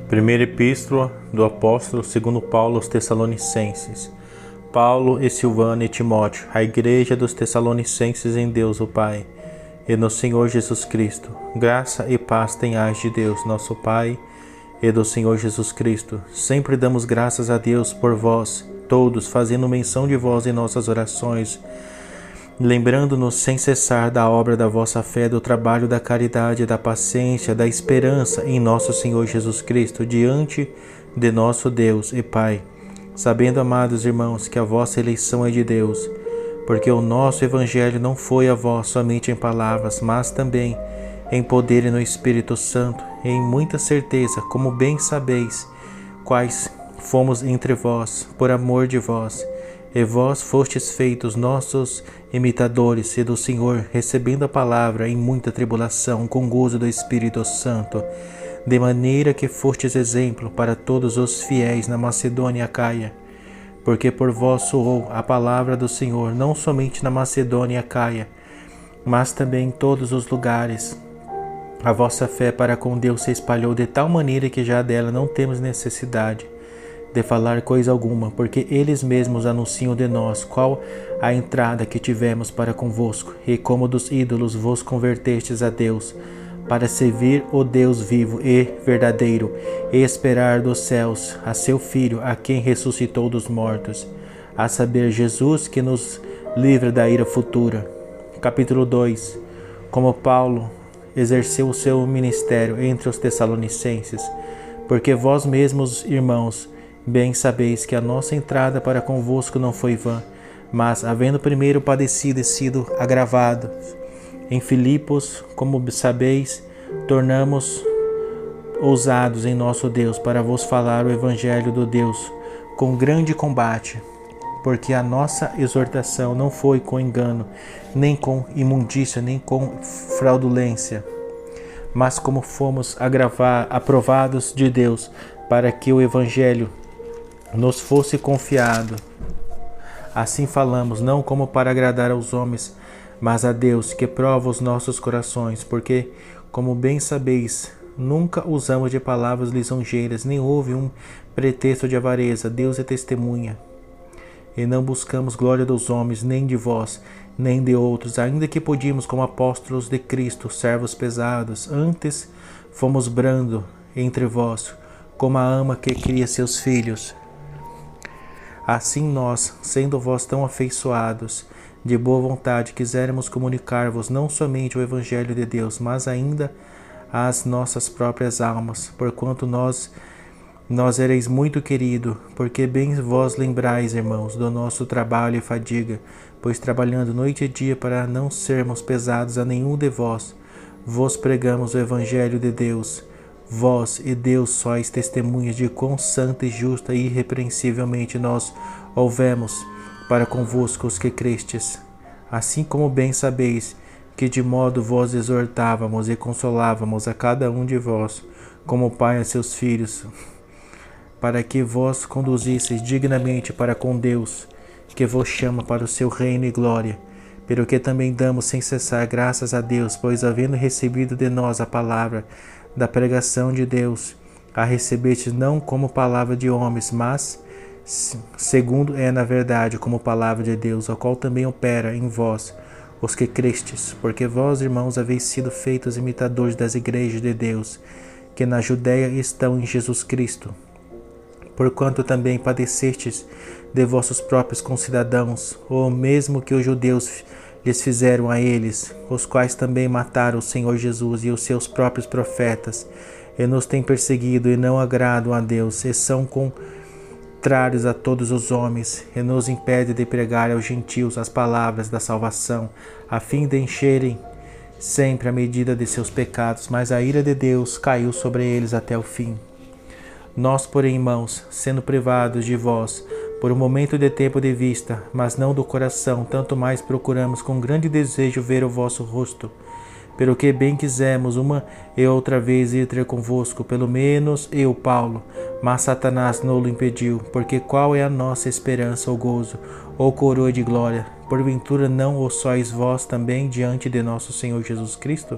Primeira Epístola do Apóstolo segundo Paulo aos Tessalonicenses. Paulo e Silvano e Timóteo, a Igreja dos Tessalonicenses em Deus o Pai e no Senhor Jesus Cristo. Graça e paz tenhais de Deus, nosso Pai, e do Senhor Jesus Cristo. Sempre damos graças a Deus por vós, todos, fazendo menção de vós em nossas orações, lembrando-nos sem cessar da obra da vossa fé, do trabalho da caridade, da paciência, da esperança em nosso Senhor Jesus Cristo, diante de nosso Deus e Pai, sabendo, amados irmãos, que a vossa eleição é de Deus, porque o nosso Evangelho não foi a vós somente em palavras, mas também em poder e no Espírito Santo, e em muita certeza, como bem sabeis, quais fomos entre vós, por amor de vós, e vós fostes feitos nossos imitadores e do Senhor, recebendo a palavra em muita tribulação, com gozo do Espírito Santo, de maneira que fostes exemplo para todos os fiéis na Macedônia e Acaia, porque por vós soou a palavra do Senhor, não somente na Macedônia e Acaia, mas também em todos os lugares. A vossa fé para com Deus se espalhou de tal maneira que já dela não temos necessidade de falar coisa alguma, porque eles mesmos anunciam de nós qual a entrada que tivemos para convosco, e como dos ídolos vos convertestes a Deus, para servir o Deus vivo e verdadeiro, e esperar dos céus a seu Filho, a quem ressuscitou dos mortos, a saber, Jesus, que nos livra da ira futura. Capítulo 2. Como Paulo exerceu o seu ministério entre os Tessalonicenses, porque vós mesmos, irmãos, bem sabeis que a nossa entrada para convosco não foi vã, mas, havendo primeiro padecido e sido agravados em Filipos, como sabeis, tornamos ousados em nosso Deus para vos falar o Evangelho do Deus com grande combate, porque a nossa exortação não foi com engano, nem com imundícia, nem com fraudulência, mas como fomos aprovados de Deus, para que o Evangelho nos fosse confiado. Assim falamos, não como para agradar aos homens, mas a Deus, que prova os nossos corações, porque, como bem sabeis, nunca usamos de palavras lisonjeiras, nem houve um pretexto de avareza. Deus é testemunha. E não buscamos glória dos homens, nem de vós, nem de outros, ainda que podíamos, como apóstolos de Cristo, servos pesados, antes fomos brando entre vós, como a ama que cria seus filhos. Assim nós, sendo vós tão afeiçoados, de boa vontade, quisermos comunicar-vos não somente o Evangelho de Deus, mas ainda as nossas próprias almas, porquanto nós ereis muito querido, porque bem vós lembrais, irmãos, do nosso trabalho e fadiga, pois trabalhando noite e dia para não sermos pesados a nenhum de vós, vos pregamos o Evangelho de Deus. Vós e Deus sois testemunhas de quão santa e justa e irrepreensivelmente nós houvemos para convosco os que crestes. Assim como bem sabeis que de modo vos exortávamos e consolávamos a cada um de vós, como pai a seus filhos, para que vós conduzisseis dignamente para com Deus, que vos chama para o seu reino e glória, pelo que também damos sem cessar graças a Deus, pois havendo recebido de nós a palavra da pregação de Deus, a recebestes não como palavra de homens, mas, segundo é na verdade, como palavra de Deus, a qual também opera em vós, os que crestes, porque vós, irmãos, haveis sido feitos imitadores das igrejas de Deus, que na Judéia estão em Jesus Cristo, porquanto também padecestes de vossos próprios concidadãos, o mesmo que os judeus lhes fizeram a eles, os quais também mataram o Senhor Jesus e os seus próprios profetas, e nos têm perseguido e não agradam a Deus, e são contrários a todos os homens, e nos impedem de pregar aos gentios as palavras da salvação, a fim de encherem sempre a medida de seus pecados, mas a ira de Deus caiu sobre eles até o fim. Nós, porém, irmãos, sendo privados de vós, por um momento de tempo de vista, mas não do coração, tanto mais procuramos com grande desejo ver o vosso rosto, pelo que bem quisemos uma e outra vez ir ter convosco, pelo menos eu, Paulo, mas Satanás não-lo impediu, porque qual é a nossa esperança ou gozo, ou coroa de glória? Porventura não o sois vós também diante de nosso Senhor Jesus Cristo,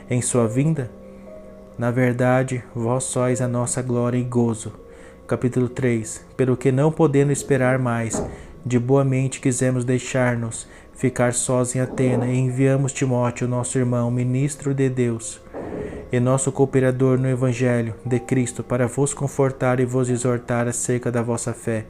em sua vinda? Na verdade, vós sois a nossa glória e gozo. Capítulo 3. Pelo que não podendo esperar mais, de boa mente quisemos deixar-nos ficar sós em Atena, e enviamos Timóteo, nosso irmão, ministro de Deus, e nosso cooperador no Evangelho de Cristo, para vos confortar e vos exortar acerca da vossa fé,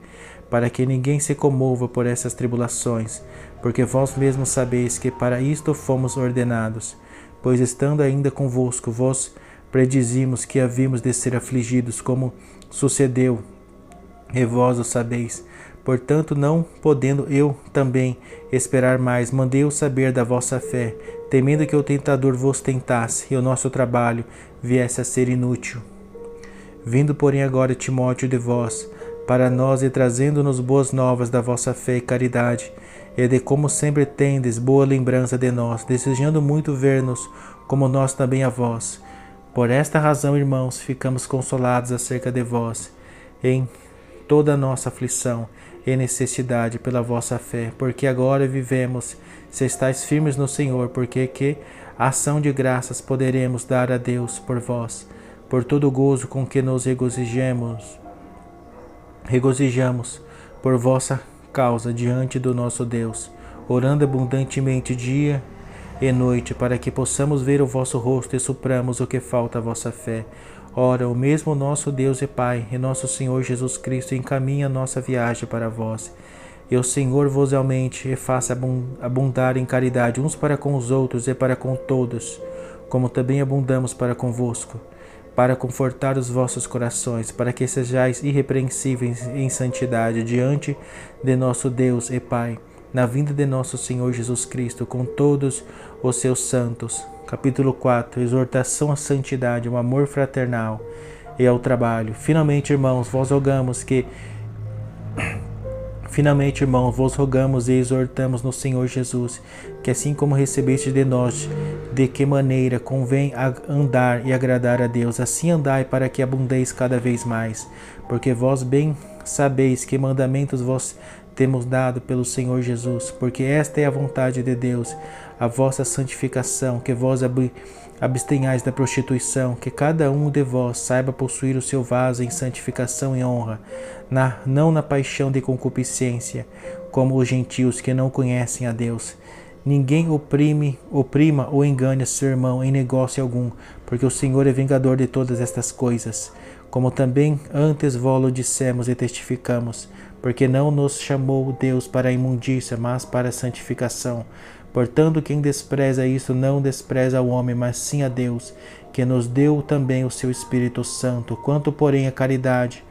para que ninguém se comova por essas tribulações, porque vós mesmos sabeis que para isto fomos ordenados. Pois estando ainda convosco, vos predizimos que havíamos de ser afligidos, como sucedeu, e vós o sabeis. Portanto, não podendo eu também esperar mais, mandei-o saber da vossa fé, temendo que o tentador vos tentasse, e o nosso trabalho viesse a ser inútil. Vindo, porém, agora Timóteo de vós, para nós, e trazendo-nos boas novas da vossa fé e caridade, e de como sempre tendes boa lembrança de nós, desejando muito ver-nos, como nós também a vós. Por esta razão, irmãos, ficamos consolados acerca de vós, em toda a nossa aflição e necessidade pela vossa fé, porque agora vivemos, se estáis firmes no Senhor, porque que ação de graças poderemos dar a Deus por vós, por todo o gozo com que nos regozijamos por vossa causa diante do nosso Deus, orando abundantemente dia e noite, para que possamos ver o vosso rosto e supramos o que falta à vossa fé. Ora, o mesmo nosso Deus e Pai, e nosso Senhor Jesus Cristo, encaminha a nossa viagem para vós. E o Senhor vos aumente e faça abundar em caridade uns para com os outros e para com todos, como também abundamos para convosco, para confortar os vossos corações, para que sejais irrepreensíveis em santidade diante de nosso Deus e Pai, na vinda de nosso Senhor Jesus Cristo, com todos os seus santos. Capítulo 4. Exortação à santidade, um amor fraternal e ao trabalho. Finalmente, irmãos, vos rogamos e exortamos no Senhor Jesus, que assim como recebeste de nós, de que maneira convém andar e agradar a Deus, assim andai, para que abundeis cada vez mais. Porque vós bem sabeis que mandamentos vos temos dado pelo Senhor Jesus, porque esta é a vontade de Deus, a vossa santificação, que vós abstenhais da prostituição, que cada um de vós saiba possuir o seu vaso em santificação e honra, não na paixão de concupiscência, como os gentios que não conhecem a Deus. Ninguém oprima ou engane seu irmão em negócio algum, porque o Senhor é vingador de todas estas coisas, como também antes vós dissemos e testificamos, porque não nos chamou Deus para a imundícia, mas para a santificação. Portanto, quem despreza isso não despreza o homem, mas sim a Deus, que nos deu também o seu Espírito Santo. Quanto, porém, à caridade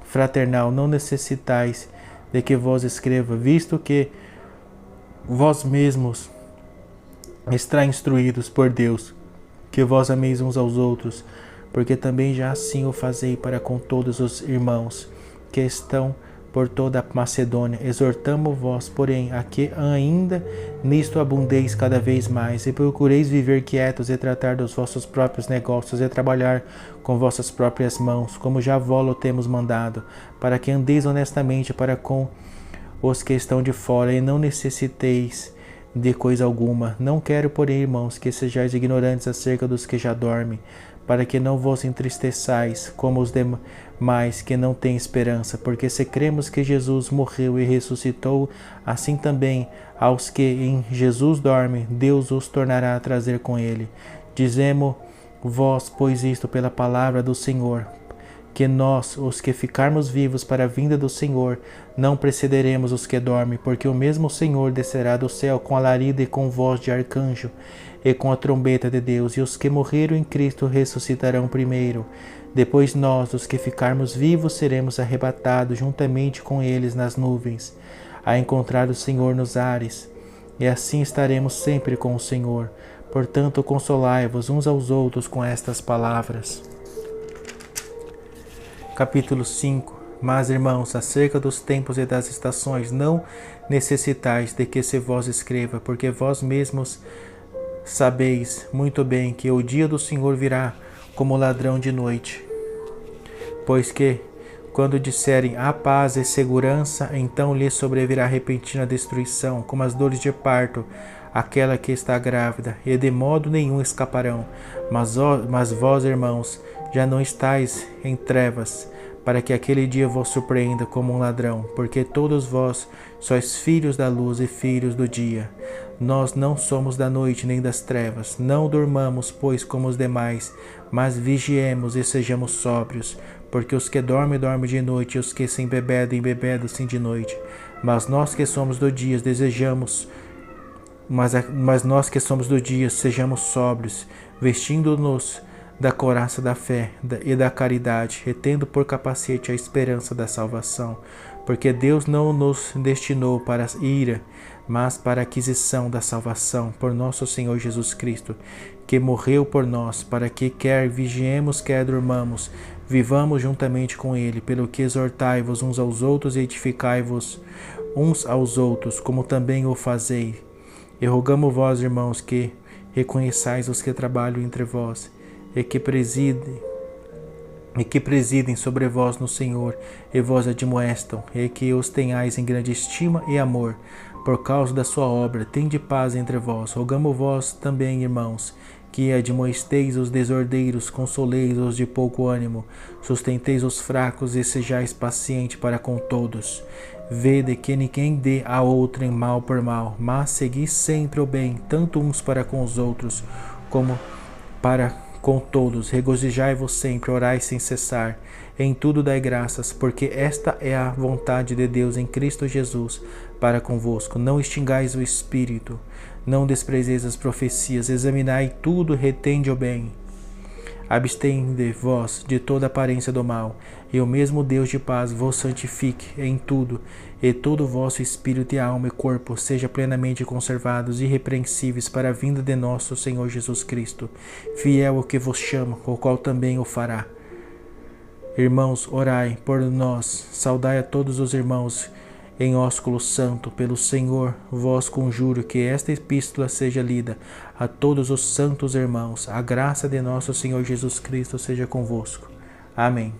fraternal, não necessitais de que vos escreva, visto que vós mesmos estáis instruídos por Deus, que vós ameis uns aos outros, porque também já assim o fazei para com todos os irmãos que estão por toda a Macedônia. Exortamo-vos, porém, a que ainda nisto abundeis cada vez mais, e procureis viver quietos e tratar dos vossos próprios negócios e trabalhar com vossas próprias mãos, como já vós temos mandado, para que andeis honestamente para com os que estão de fora, e não necessiteis de coisa alguma. Não quero, porém, irmãos, que sejais ignorantes acerca dos que já dormem, para que não vos entristeçais como os demais que não têm esperança, porque se cremos que Jesus morreu e ressuscitou, assim também aos que em Jesus dormem, Deus os tornará a trazer com ele. Dizemo vós, pois, isto pela palavra do Senhor, que nós, os que ficarmos vivos para a vinda do Senhor, não precederemos os que dormem, porque o mesmo Senhor descerá do céu com alarido e com voz de arcanjo, e com a trombeta de Deus, e os que morreram em Cristo ressuscitarão primeiro. Depois nós, os que ficarmos vivos, seremos arrebatados juntamente com eles nas nuvens, a encontrar o Senhor nos ares, e assim estaremos sempre com o Senhor. Portanto, consolai-vos uns aos outros com estas palavras. Capítulo 5. Mas, irmãos, acerca dos tempos e das estações, não necessitais de que se vos escreva, porque vós mesmos sabeis muito bem que o dia do Senhor virá como ladrão de noite. Pois que, quando disserem há paz e segurança, então lhes sobrevirá repentina destruição, como as dores de parto, aquela que está grávida, e de modo nenhum escaparão. Mas vós, irmãos, já não estáis em trevas, para que aquele dia vos surpreenda como um ladrão, porque todos vós sois filhos da luz e filhos do dia. Nós não somos da noite nem das trevas. Não dormamos, pois, como os demais, mas vigiemos e sejamos sóbrios, porque os que dormem, dormem de noite, e os que se embebedam, embebedam-se de noite. Mas nós que somos do dia, desejamos, mas nós que somos do dia, sejamos sóbrios, vestindo-nos da couraça da fé e da caridade, e tendo por capacete a esperança da salvação. Porque Deus não nos destinou para a ira, mas para a aquisição da salvação por nosso Senhor Jesus Cristo, que morreu por nós, para que quer vigiemos, quer durmamos, vivamos juntamente com Ele, pelo que exortai-vos uns aos outros e edificai-vos uns aos outros, como também o fazei. E rogamos vós, irmãos, que reconheçais os que trabalham entre vós, e que presidem sobre vós no Senhor, e vos admoestam, e que os tenhais em grande estima e amor, por causa da sua obra. Tende paz entre vós. Rogamos vós também, irmãos, que admoesteis os desordeiros, consoleis os de pouco ânimo, sustenteis os fracos e sejais paciente para com todos. Vede que ninguém dê a outrem mal por mal, mas segui sempre o bem, tanto uns para com os outros, como para com todos. Regozijai-vos sempre, orai sem cessar. Em tudo dai graças, porque esta é a vontade de Deus em Cristo Jesus para convosco. Não extingais o Espírito, não desprezeis as profecias, examinai tudo, retende o bem. Abstende-vos de toda aparência do mal, e o mesmo Deus de paz vos santifique em tudo, e todo o vosso espírito e alma e corpo seja plenamente conservados irrepreensíveis para a vinda de nosso Senhor Jesus Cristo. Fiel o que vos chama, o qual também o fará. Irmãos, orai por nós, saudai a todos os irmãos em ósculo santo. Pelo Senhor vos conjuro que esta epístola seja lida a todos os santos irmãos. A graça de nosso Senhor Jesus Cristo seja convosco. Amém.